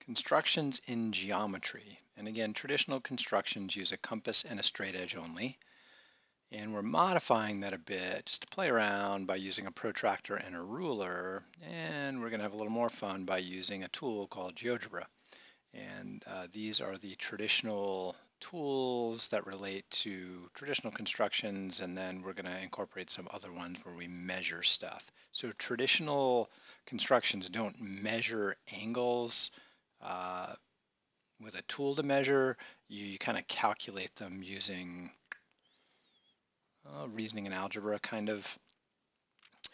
Constructions in geometry. And again, traditional constructions use a compass and a straight edge only. And we're modifying that a bit just to play around by using a protractor and a ruler. And we're going to have a little more fun by using a tool called Geogebra. And these are the traditional tools that relate to traditional constructions, and then we're going to incorporate some other ones where we measure stuff. So traditional constructions don't measure angles with a tool to measure. You kind of calculate them using reasoning and algebra kind of,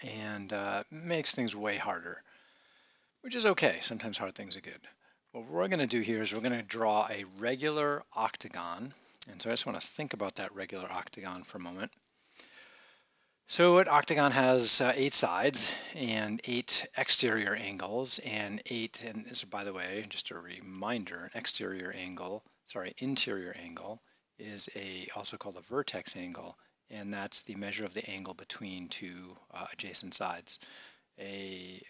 and makes things way harder, which is okay. Sometimes hard things are good. What we're going to do here is we're going to draw a regular octagon. And so I just want to think about that regular octagon for a moment. So an octagon has 8 sides and 8 exterior angles and 8, and this, by the way, just a reminder, an interior angle is also called a vertex angle, and that's the measure of the angle between two adjacent sides. A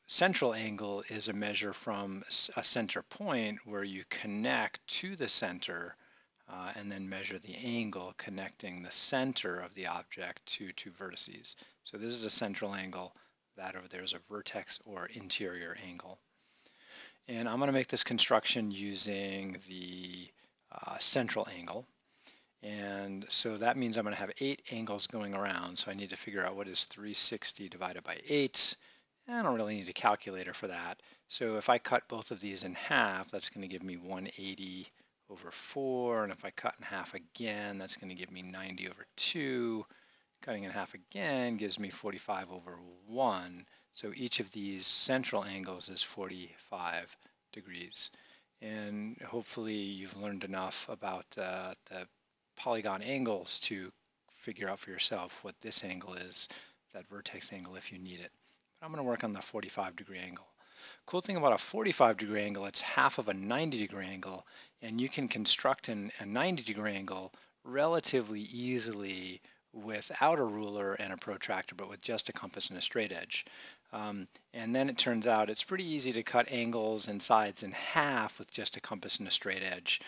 central angle is a measure from a center point where you connect to the center and then measure the angle connecting the center of the object to two vertices. So this is a central angle. That over there is a vertex or interior angle. And I'm going to make this construction using the central angle. And so that means I'm going to have 8 angles going around. So I need to figure out what is 360 divided by 8. I don't really need a calculator for that. So if I cut both of these in half, that's going to give me 180 over 4. And if I cut in half again, that's going to give me 90 over 2. Cutting in half again gives me 45 over 1. So each of these central angles is 45 degrees. And hopefully you've learned enough about the polygon angles to figure out for yourself what this angle is, that vertex angle, if you need it. But I'm going to work on the 45-degree angle. Cool thing about a 45-degree angle, it's half of a 90-degree angle, and you can construct a 90-degree angle relatively easily without a ruler and a protractor, but with just a compass and a straight edge. And then it turns out it's pretty easy to cut angles and sides in half with just a compass and a straight edge.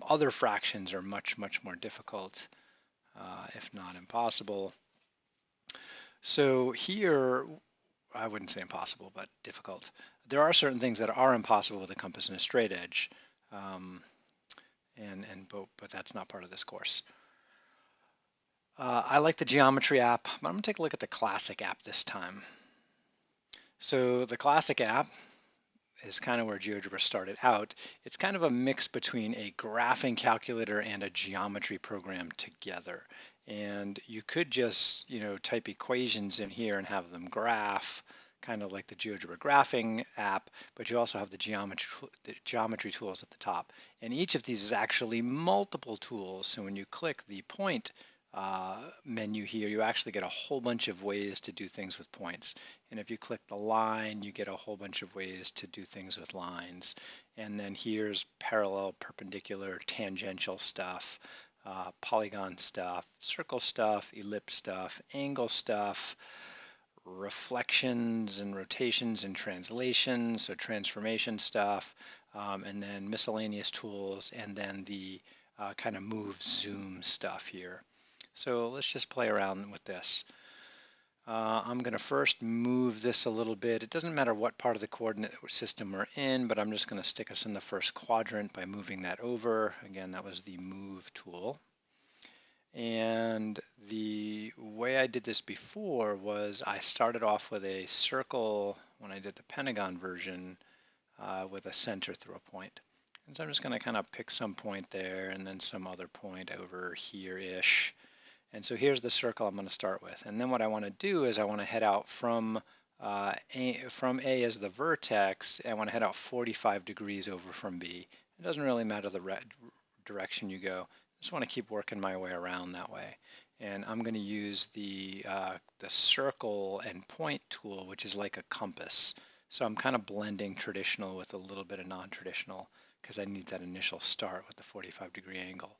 Other fractions are much, much more difficult, if not impossible. So here, I wouldn't say impossible, but difficult. There are certain things that are impossible with a compass and a straight edge, but that's not part of this course. I like the geometry app, but I'm going to take a look at the classic app this time. So the classic app is kind of where GeoGebra started out. It's kind of a mix between a graphing calculator and a geometry program together. And you could just, type equations in here and have them graph, kind of like the GeoGebra graphing app, but you also have the geometry tools at the top. And each of these is actually multiple tools. So when you click the point menu here, you actually get a whole bunch of ways to do things with points. And if you click the line, you get a whole bunch of ways to do things with lines. And then here's parallel, perpendicular, tangential stuff, polygon stuff, circle stuff, ellipse stuff, angle stuff, reflections and rotations and translations, so transformation stuff, and then miscellaneous tools, and then the kind of move, zoom stuff here. So let's just play around with this. I'm going to first move this a little bit. It doesn't matter what part of the coordinate system we're in, but I'm just going to stick us in the first quadrant by moving that over. Again, that was the move tool. And the way I did this before was I started off with a circle when I did the Pentagon version with a center through a point. And so I'm just going to kind of pick some point there and then some other point over here-ish. And so here's the circle I'm going to start with. And then what I want to do is I want to head out from A as the vertex. I want to head out 45 degrees over from B. It doesn't really matter the direction you go. I just want to keep working my way around that way. And I'm going to use the circle and point tool, which is like a compass. So I'm kind of blending traditional with a little bit of non-traditional because I need that initial start with the 45-degree angle.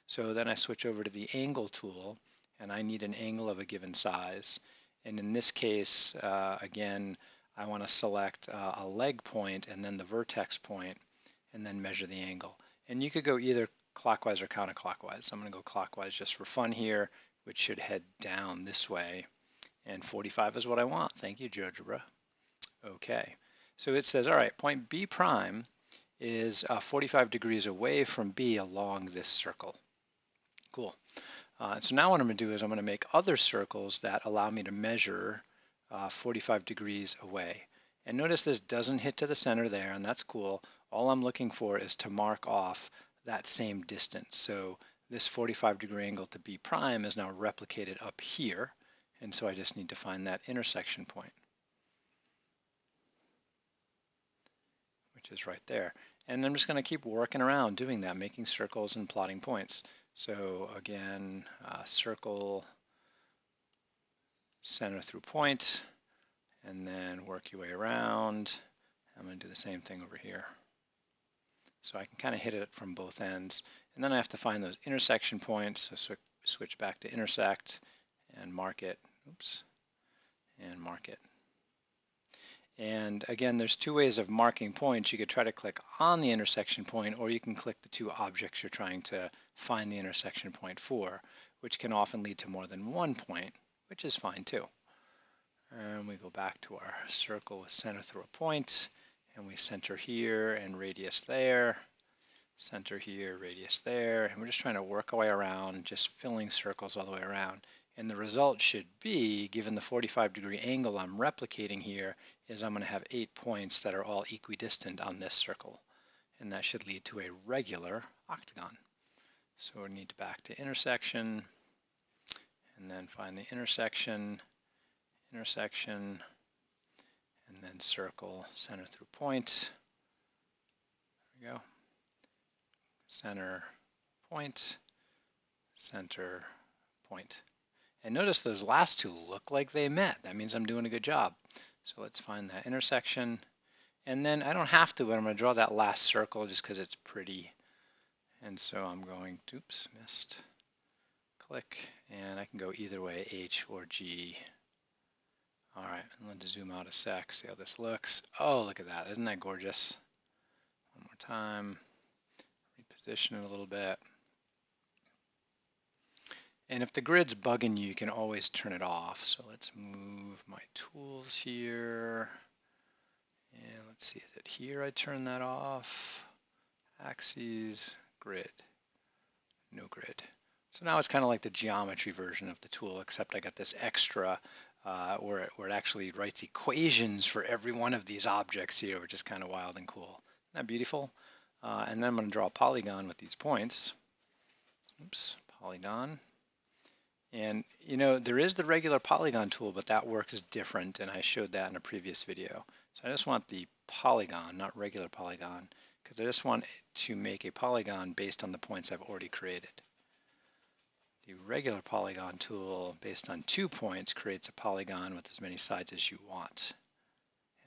So then I switch over to the angle tool, and I need an angle of a given size. And in this case, again, I want to select a leg point and then the vertex point and then measure the angle. And you could go either clockwise or counterclockwise. I'm going to go clockwise just for fun here, which should head down this way. And 45 is what I want. Thank you, Geogebra. Okay. So it says, all right, point B prime is 45 degrees away from B along this circle. Cool. So now what I'm going to do is I'm going to make other circles that allow me to measure 45 degrees away. And notice this doesn't hit to the center there, and that's cool. All I'm looking for is to mark off that same distance. So this 45-degree angle to B prime is now replicated up here, and so I just need to find that intersection point, which is right there. And I'm just going to keep working around doing that, making circles and plotting points. So again, circle, center through point, and then work your way around. I'm going to do the same thing over here. So I can kind of hit it from both ends. And then I have to find those intersection points. So switch back to intersect and mark it. Oops. And mark it. And again, there's two ways of marking points. You could try to click on the intersection point, or you can click the two objects you're trying to find the intersection point for, which can often lead to more than one point, which is fine too. And we go back to our circle with center through a point, and we center here and radius there, center here, radius there, and we're just trying to work our way around, just filling circles all the way around. And the result should be, given the 45-degree angle I'm replicating here, is I'm going to have 8 points that are all equidistant on this circle. And that should lead to a regular octagon. So we need to back to intersection, and then find the intersection, and then circle, center through point. There we go. Center, point, center, point. And notice those last two look like they met. That means I'm doing a good job. So let's find that intersection. And then I don't have to, but I'm going to draw that last circle just because it's pretty. And so I'm going, oops, missed. Click, and I can go either way, H or G. All right, I'm going to zoom out a sec, see how this looks. Oh, look at that. Isn't that gorgeous? One more time. Reposition it a little bit. And if the grid's bugging you, you can always turn it off. So let's move my tools here. And let's see, is it here I turn that off? Axes, grid, no grid. So now it's kind of like the geometry version of the tool, except I got this extra where it actually writes equations for every one of these objects here, which is kind of wild and cool. Isn't that beautiful? And then I'm going to draw a polygon with these points. Oops, polygon. And you know, there is the regular polygon tool, but that works different, and I showed that in a previous video. So I just want the polygon, not regular polygon, because I just want to make a polygon based on the points I've already created. The regular polygon tool, based on 2 points, creates a polygon with as many sides as you want.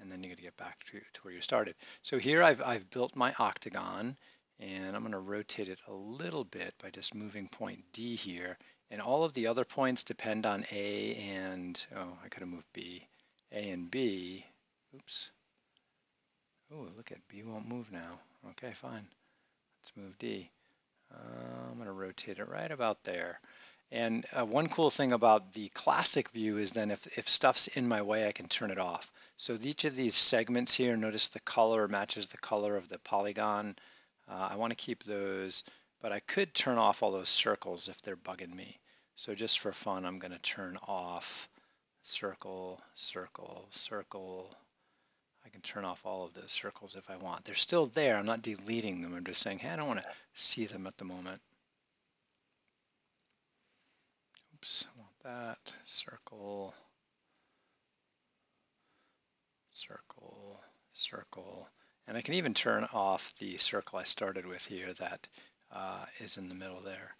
And then you're going to get back to where you started. So here I've built my octagon, and I'm going to rotate it a little bit by just moving point D here. And all of the other points depend on A and, oh, I could have moved B. A and B, oops. Oh, look at B won't move now. Okay, fine. Let's move D. I'm going to rotate it right about there. And one cool thing about the classic view is then if stuff's in my way, I can turn it off. So each of these segments here, notice the color matches the color of the polygon. I want to keep those, but I could turn off all those circles if they're bugging me. So just for fun, I'm going to turn off circle, circle, circle. I can turn off all of those circles if I want. They're still there. I'm not deleting them. I'm just saying, hey, I don't want to see them at the moment. Oops, I want that. Circle, circle, circle. And I can even turn off the circle I started with here that is in the middle there.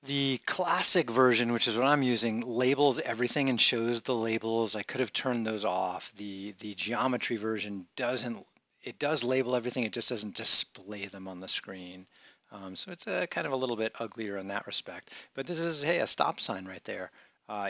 The classic version, which is what I'm using, labels everything and shows the labels. I could have turned those off. The geometry version doesn't. It does label everything. It just doesn't display them on the screen. So it's kind of a little bit uglier in that respect. But this is, hey, a stop sign right there.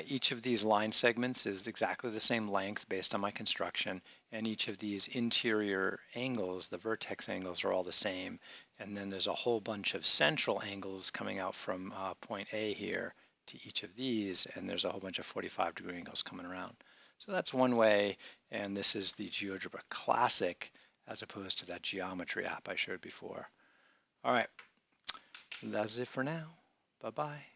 Each of these line segments is exactly the same length based on my construction, and each of these interior angles, the vertex angles, are all the same. And then there's a whole bunch of central angles coming out from point A here to each of these, and there's a whole bunch of 45-degree angles coming around. So that's one way, and this is the Geogebra Classic as opposed to that geometry app I showed before. All right, that's it for now. Bye-bye.